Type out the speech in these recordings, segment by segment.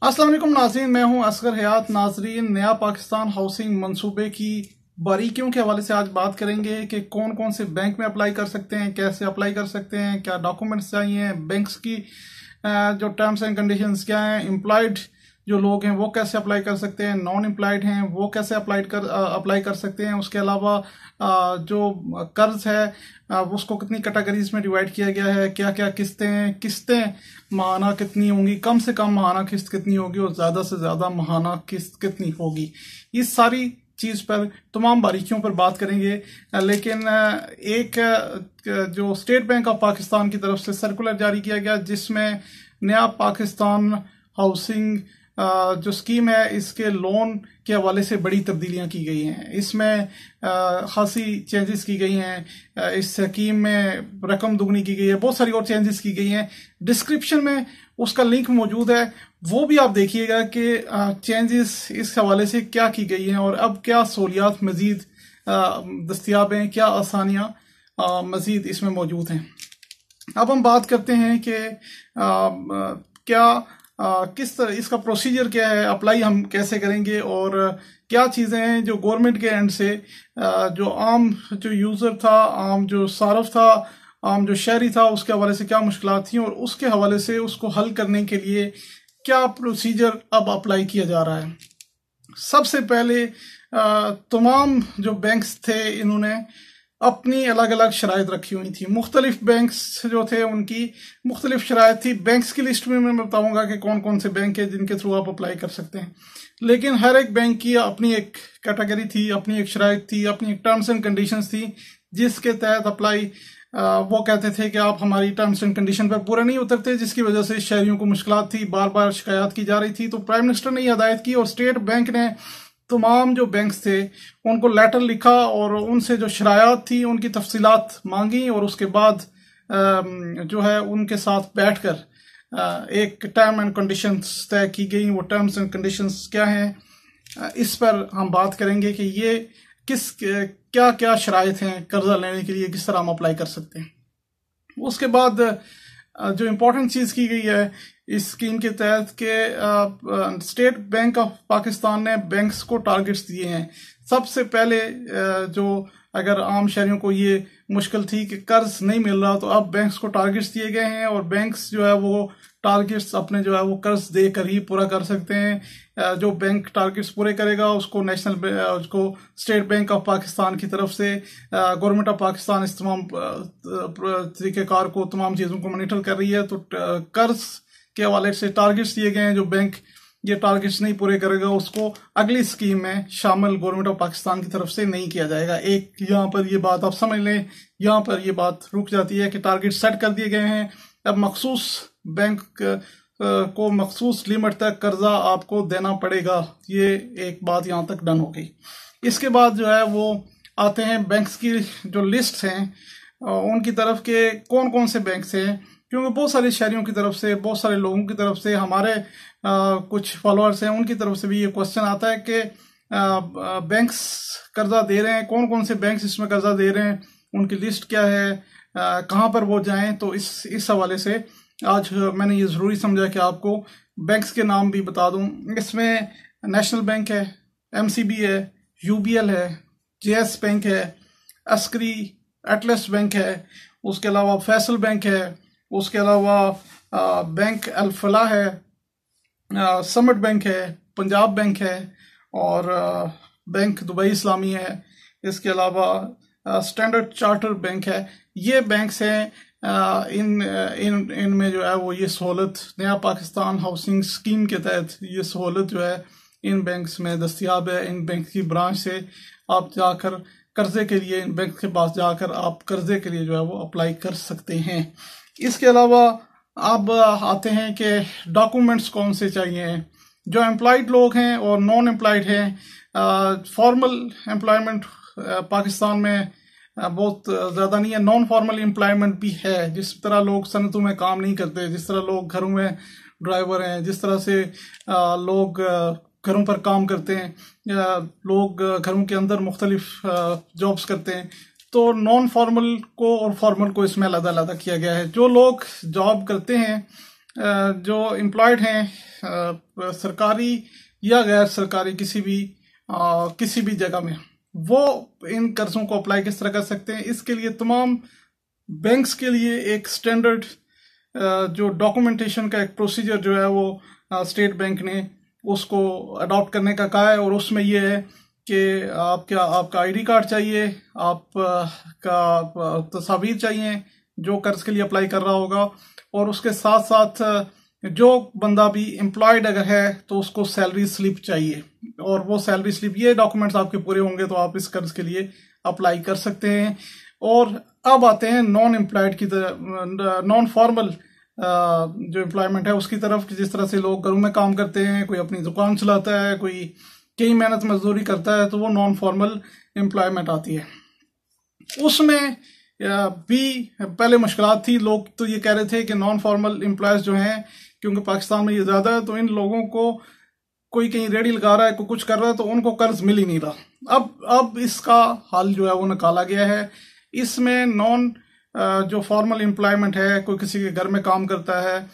अस्सलाम वालेकुम नाज़रीन, मैं हूं असगर हयात। नाज़रीन, नया पाकिस्तान हाउसिंग मंसूबे की बारीकियों के हवाले से आज बात करेंगे कि कौन कौन से बैंक में अप्लाई कर सकते हैं, कैसे अप्लाई कर सकते हैं, क्या डॉक्यूमेंट्स चाहिए, बैंक्स की जो टर्म्स एंड कंडीशंस क्या हैं, एम्प्लॉयड जो लोग हैं वो कैसे अप्लाई कर सकते हैं, नॉन एम्प्लॉयड हैं वो कैसे अप्लाई कर सकते हैं। उसके अलावा जो कर्ज है उसको कितनी कैटेगरीज में डिवाइड किया गया है, क्या क्या किस्तें माहाना कितनी होंगी, कम से कम माहाना किस्त कितनी होगी और ज्यादा से ज्यादा माहाना किस्त कितनी होगी। इस सारी चीज पर तमाम बारीकियों पर बात करेंगे। लेकिन एक जो स्टेट बैंक ऑफ पाकिस्तान की तरफ से सर्कुलर जारी किया गया जिसमें नया पाकिस्तान हाउसिंग जो स्कीम है इसके लोन के हवाले से बड़ी तब्दीलियां की गई हैं। इसमें खासी चेंजेस की गई हैं। इस स्कीम में रकम दुगनी की गई है, बहुत सारी और चेंजेस की गई हैं। डिस्क्रिप्शन में उसका लिंक मौजूद है, वो भी आप देखिएगा कि चेंजेस इस हवाले से क्या की गई हैं और अब क्या सहूलियात मजीद दस्तियाब हैं, क्या आसानियां मजीद इसमें मौजूद हैं। अब हम बात करते हैं कि क्या किस तरह इसका प्रोसीजर क्या है, अप्लाई हम कैसे करेंगे और क्या चीज़ें हैं जो गवर्नमेंट के एंड से जो आम जो यूज़र था, आम जो सारफ था, आम जो शहरी था उसके हवाले से क्या मुश्किलात थी और उसके हवाले से उसको हल करने के लिए क्या प्रोसीजर अब अप्लाई किया जा रहा है। सबसे पहले तमाम जो बैंक्स थे इन्होंने अपनी अलग अलग शराइत रखी हुई थी। मुख्तलिफ बैंक्स जो थे उनकी मुख्तलिफ शराइत थी। बैंक्स की लिस्ट में मैं बताऊंगा कि कौन कौन से बैंक है जिनके थ्रू आप अप्लाई कर सकते हैं, लेकिन हर एक बैंक की अपनी एक कैटेगरी थी, अपनी एक शराइत थी, अपनी एक टर्म्स एंड कंडीशंस थी जिसके तहत अप्लाई वो कहते थे कि आप हमारी टर्म्स एंड कंडीशन पर पूरा नहीं उतरते, जिसकी वजह से शहरियों को मुश्किलात थी, बार बार शिकायत की जा रही थी। तो प्राइम मिनिस्टर ने यह हदायत की और स्टेट बैंक ने तमाम जो बैंक्स थे उनको लेटर लिखा और उनसे जो शरायत थी उनकी तफसीलात मांगी और उसके बाद जो है उनके साथ बैठकर एक टर्म एंड कंडीशंस तय की गई। वो टर्म्स एंड कंडीशंस क्या हैं इस पर हम बात करेंगे कि ये क्या क्या शराइत हैं कर्जा लेने के लिए, किस तरह हम अप्लाई कर सकते हैं। उसके बाद जो इम्पोर्टेंट चीज़ की गई है इस स्कीम के तहत के स्टेट बैंक ऑफ पाकिस्तान ने बैंक्स को टारगेट्स दिए हैं। सबसे पहले जो अगर आम शहरियों को ये मुश्किल थी कि कर्ज नहीं मिल रहा, तो अब बैंक्स को टारगेट्स दिए गए हैं और बैंक्स जो है वो टारगेट्स अपने जो है वो कर्ज देकर ही पूरा कर सकते हैं। जो बैंक टारगेट्स पूरे करेगा उसको उसको स्टेट बैंक ऑफ पाकिस्तान की तरफ से गवर्नमेंट ऑफ पाकिस्तान इस तमाम तरीक़ेकार को, तमाम चीज़ों को मॉनिटर कर रही है। तो कर्ज के हवाले से टारगेट्स दिए गए हैं। जो बैंक ये टारगेट्स नहीं पूरे करेगा उसको अगली स्कीम में शामिल गवर्नमेंट ऑफ पाकिस्तान की तरफ से नहीं किया जाएगा। एक यहाँ पर ये बात आप समझ लें, यहाँ पर ये बात रुक जाती है कि टारगेट सेट कर दिए गए हैं। अब मखसूस बैंक को मखसूस लिमिट तक कर्जा आपको देना पड़ेगा, ये एक बात यहाँ तक डन हो गई। इसके बाद जो है वो आते हैं बैंक्स की जो लिस्ट हैं उनकी तरफ के कौन कौन से बैंक्स हैं, क्योंकि बहुत सारे शहरियों की तरफ से, बहुत सारे लोगों की तरफ से, हमारे कुछ फॉलोअर्स हैं उनकी तरफ से भी ये क्वेश्चन आता है कि बैंक्स कर्जा दे रहे हैं, कौन कौन से बैंक्स इसमें कर्जा दे रहे हैं, उनकी लिस्ट क्या है, कहाँ पर वो जाएं। तो इस हवाले से आज मैंने ये ज़रूरी समझा कि आपको बैंक्स के नाम भी बता दूं। इसमें नेशनल बैंक है, MCB है, UBL है, JS बैंक है, अस्करी एटलस बैंक है, उसके अलावा फैसल बैंक है, उसके अलावा बैंक अल फलाह है, समिट बैंक है, पंजाब बैंक है और बैंक दुबई इस्लामी है। इसके अलावा स्टैंडर्ड चार्टर बैंक है। ये बैंक्स हैं। इनमें जो है वो ये सहूलत नया पाकिस्तान हाउसिंग स्कीम के तहत ये सहूलत जो है इन बैंक्स में दस्तियाब है। इन बैंक की ब्रांच से आप जाकर कर्जे के लिए, इन बैंक के पास जाकर आप कर्जे के लिए जो है वो अप्लाई कर सकते हैं। इसके अलावा अब आते हैं कि डॉक्यूमेंट्स कौन से चाहिए। जो एम्प्लॉयड लोग हैं और नॉन एम्प्लॉयड हैं, फॉर्मल एम्प्लॉयमेंट पाकिस्तान में बहुत ज़्यादा नहीं है, नॉन फॉर्मल एम्प्लॉयमेंट भी है। जिस तरह लोग सनतों में काम नहीं करते, जिस तरह लोग घरों में ड्राइवर हैं, जिस तरह से लोग घरों पर काम करते हैं, लोग घरों के अंदर मुख्तलिफ जॉब्स करते हैं, तो नॉन फॉर्मल को और फॉर्मल को इसमें अलग अलग किया गया है। जो लोग जॉब करते हैं जो एम्प्लॉयड हैं सरकारी या गैर सरकारी किसी भी जगह में, वो इन कर्जों को अप्लाई किस तरह कर सकते हैं। इसके लिए तमाम बैंक्स के लिए एक स्टैंडर्ड जो डॉक्यूमेंटेशन का एक प्रोसीजर जो है वो स्टेट बैंक ने उसको अडॉप्ट करने का कहा है। और उसमें ये है कि आपका आईडी कार्ड चाहिए, आपका तस्वीर चाहिए जो कर्ज के लिए अप्लाई कर रहा होगा, और उसके साथ साथ जो बंदा भी एम्प्लॉयड अगर है तो उसको सैलरी स्लिप चाहिए, और वो सैलरी स्लिप, ये डॉक्यूमेंट्स आपके पूरे होंगे तो आप इस कर्ज के लिए अप्लाई कर सकते हैं। और अब आते हैं नॉन एम्प्लॉयड की तरफ, नॉन फॉर्मल जो एम्प्लॉयमेंट है उसकी तरफ। जिस तरह से लोग घरों में काम करते हैं, कोई अपनी दुकान चलाता है, कोई कई मेहनत मजदूरी करता है, तो वो नॉन फॉर्मल एम्प्लॉयमेंट आती है। उसमें भी पहले मुश्किलात थी। लोग तो ये कह रहे थे कि नॉन फॉर्मल एम्प्लॉयज जो हैं, क्योंकि पाकिस्तान में ये ज्यादा है, तो इन लोगों को कोई कहीं रेडी लगा रहा है, कोई कुछ कर रहा है, तो उनको कर्ज मिल ही नहीं रहा। अब इसका हल जो है वो निकाला गया है। इसमें नॉन जो फॉर्मल एम्प्लॉयमेंट है, कोई किसी के घर में काम करता है,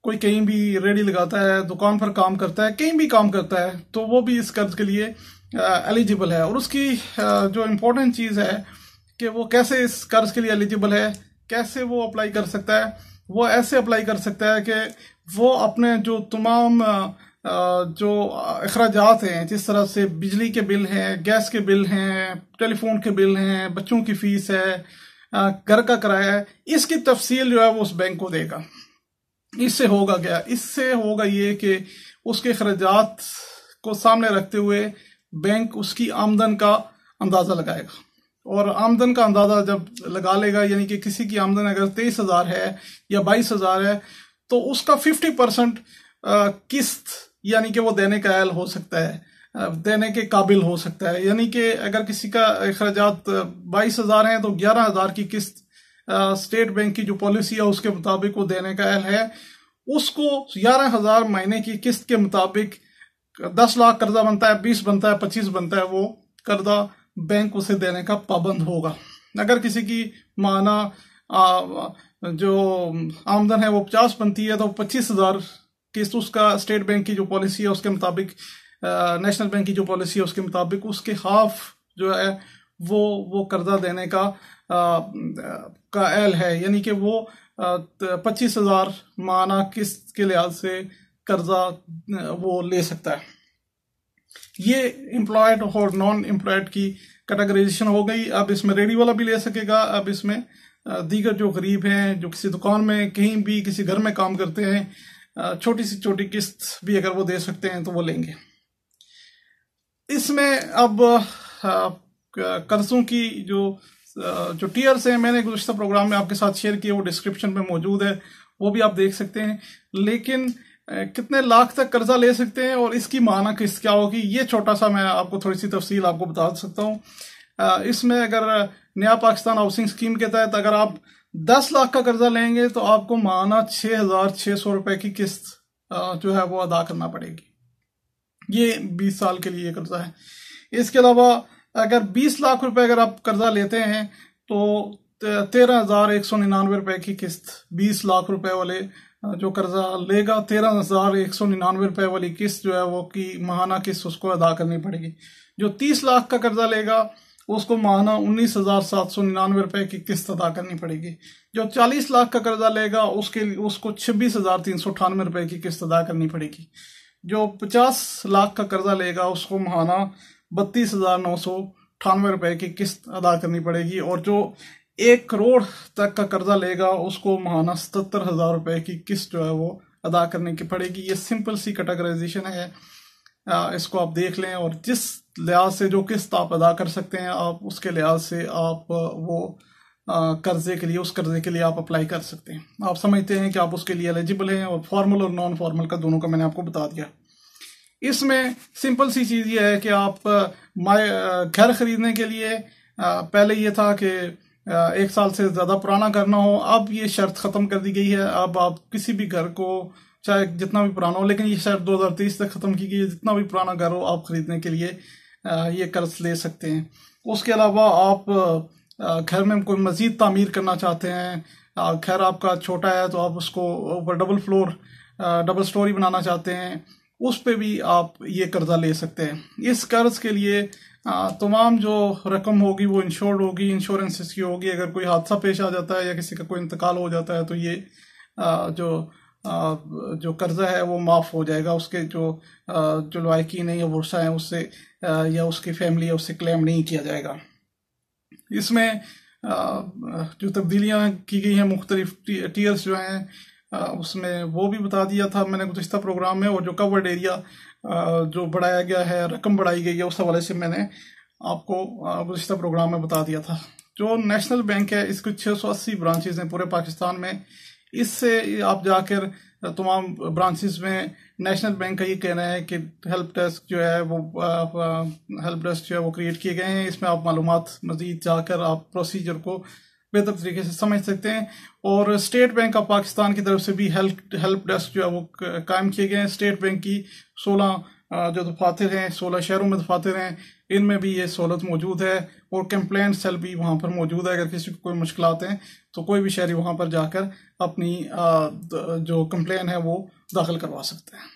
कोई कहीं भी रेडी लगाता है, दुकान पर काम करता है, कहीं भी काम करता है, तो वो भी इस कर्ज के लिए एलिजिबल है। और उसकी जो इम्पोर्टेंट चीज है कि वो कैसे इस कर्ज के लिए एलिजिबल है, कैसे वो अप्लाई कर सकता है। वो ऐसे अप्लाई कर सकता है कि वो अपने जो तमाम जो अखराजात हैं, जिस तरह से बिजली के बिल हैं, गैस के बिल हैं, टेलीफोन के बिल हैं, बच्चों की फीस है, घर का किराया है, इसकी तफसील जो है वो उस बैंक को देगा। इससे होगा क्या? इससे होगा ये कि उसके अखराजात को सामने रखते हुए बैंक उसकी आमदन का अंदाजा लगाएगा। और आमदन का अंदाजा जब लगा लेगा, यानी कि किसी की आमदन अगर 23,000 है या 22,000 है, तो उसका 50% किस्त यानी कि वो देने का अहल हो सकता है, देने के काबिल हो सकता है। यानी कि अगर किसी का अखराजात 22,000 है तो 11,000 की किस्त स्टेट बैंक की जो पॉलिसी है उसके मुताबिक वो देने का अहल है। उसको 11,000 महीने की किस्त के मुताबिक 10 लाख कर्जा बनता है, 20 बनता है, 25 बनता है, वो कर्जा बैंक उसे देने का पाबंद होगा। अगर किसी की माना जो आमदन है वो 50 बनती है तो 25,000 किस्त उसका स्टेट बैंक की जो पॉलिसी है उसके मुताबिक, नेशनल बैंक की जो पॉलिसी है उसके मुताबिक उसके हाफ जो है वो कर्जा देने का एल है। यानी कि वो 25,000 माना किस्त के लिहाज से कर्जा वो ले सकता है। ये एम्प्लॉयड और नॉन एम्प्लॉयड की कैटेगराइजेशन हो गई। अब इसमें रेडी वाला भी ले सकेगा। अब इसमें दीगर जो गरीब हैं, जो किसी दुकान में, कहीं भी किसी घर में काम करते हैं, छोटी से छोटी किस्त भी अगर वो दे सकते हैं तो वो लेंगे। इसमें अब कर्जों की जो टीयर्स हैं, मैंने गुज़श्ता प्रोग्राम में आपके साथ शेयर किए, वो डिस्क्रिप्शन में मौजूद है, वो भी आप देख सकते हैं। लेकिन कितने लाख तक कर्जा ले सकते हैं और इसकी माना किस्त क्या होगी, ये छोटा सा मैं आपको थोड़ी सी तफसील आपको बता सकता हूँ। इसमें अगर नया पाकिस्तान हाउसिंग स्कीम के तहत अगर आप 10 लाख का कर्जा लेंगे तो आपको माना 6,600 रुपए की किस्त जो है वो अदा करना पड़ेगी। ये 20 साल के लिए कर्जा है। इसके अलावा अगर 20 लाख रुपए अगर आप कर्जा लेते हैं तो 13,199 रुपए की किस्त, 20 लाख रुपए वाले जो कर्जा लेगा 13,199 रुपए वाली किस्त जो है वो की माहाना किस्त उसको अदा करनी पड़ेगी। जो 30 लाख का कर्जा लेगा उसको माहाना 19,799 रुपए की किस्त अदा करनी पड़ेगी। जो 40 लाख का कर्जा लेगा उसको 26,398 रुपए की किस्त अदा करनी पड़ेगी। जो 50 लाख का कर्जा लेगा उसको माहाना 32,998 रुपए की किस्त अदा करनी पड़ेगी। और जो 1 करोड़ तक का कर्जा लेगा उसको माहाना 77,000 रुपए की किस्त जो है वो अदा करने की पड़ेगी। ये सिंपल सी कैटेगराइजेशन है, इसको आप देख लें। और जिस लिहाज से जो किस्त आप अदा कर सकते हैं आप उसके लिहाज से आप वो कर्जे के लिए, उस कर्जे के लिए आप अप्लाई कर सकते हैं। आप समझते हैं कि आप उसके लिए एलिजिबल हैं। और फॉर्मल और नॉन फॉर्मल का दोनों का मैंने आपको बता दिया। इसमें सिंपल सी चीज ये है कि आप घर खरीदने के लिए पहले ये था कि 1 साल से ज्यादा पुराना करना हो, अब ये शर्त खत्म कर दी गई है। अब आप किसी भी घर को, चाहे जितना भी पुराना हो, लेकिन ये शर्त 2023 तक खत्म की गई है, जितना भी पुराना घर हो आप खरीदने के लिए ये कर्ज ले सकते हैं। उसके अलावा आप घर में कोई मजीद तामीर करना चाहते हैं, खैर आपका छोटा है तो आप उसको ऊपर डबल स्टोरी बनाना चाहते हैं, उस पे भी आप ये कर्जा ले सकते हैं। इस कर्ज के लिए तमाम जो रकम होगी वो इंश्योर्ड होगी, इंश्योरेंस इसकी होगी। अगर कोई हादसा पेश आ जाता है या किसी का कोई इंतकाल हो जाता है तो ये जो कर्जा है वो माफ हो जाएगा। उसके जो लायकीन है या वर्षा है उससे या उसकी फैमिली है उससे क्लेम नहीं किया जाएगा। इसमें जो तब्दीलियां की गई हैं, मुख्तलिफ टीयर्स जो हैं उसमें वो भी बता दिया था मैंने गुज़िश्ता प्रोग्राम में। और जो कवर्ड एरिया जो बढ़ाया गया है, रकम बढ़ाई गई है, उस हवाले से मैंने आपको गुज़िश्ता प्रोग्राम में बता दिया था। जो नेशनल बैंक है इसकी 680 ब्रांचेज हैं पूरे पाकिस्तान में। इससे आप जाकर तमाम ब्रांचेस में नेशनल बैंक का ये कहना है कि हेल्प डेस्क जो है वो क्रिएट किए गए हैं। इसमें आप मालूमात मजीद जाकर आप प्रोसीजर को बेहतर तरीके से समझ सकते हैं। और स्टेट बैंक ऑफ पाकिस्तान की तरफ से भी हेल्प डेस्क जो है वो कायम किए गए हैं। स्टेट बैंक की 16 जो दफातर हैं, 16 शहरों में दफातर हैं, इनमें भी ये सहूलत मौजूद है। और कंप्लेंट सेल भी वहाँ पर मौजूद है। अगर किसी को कोई मुश्किलात हैं तो कोई भी शहरी वहाँ पर जाकर अपनी जो कंप्लेन है वो दाखिल करवा सकते हैं।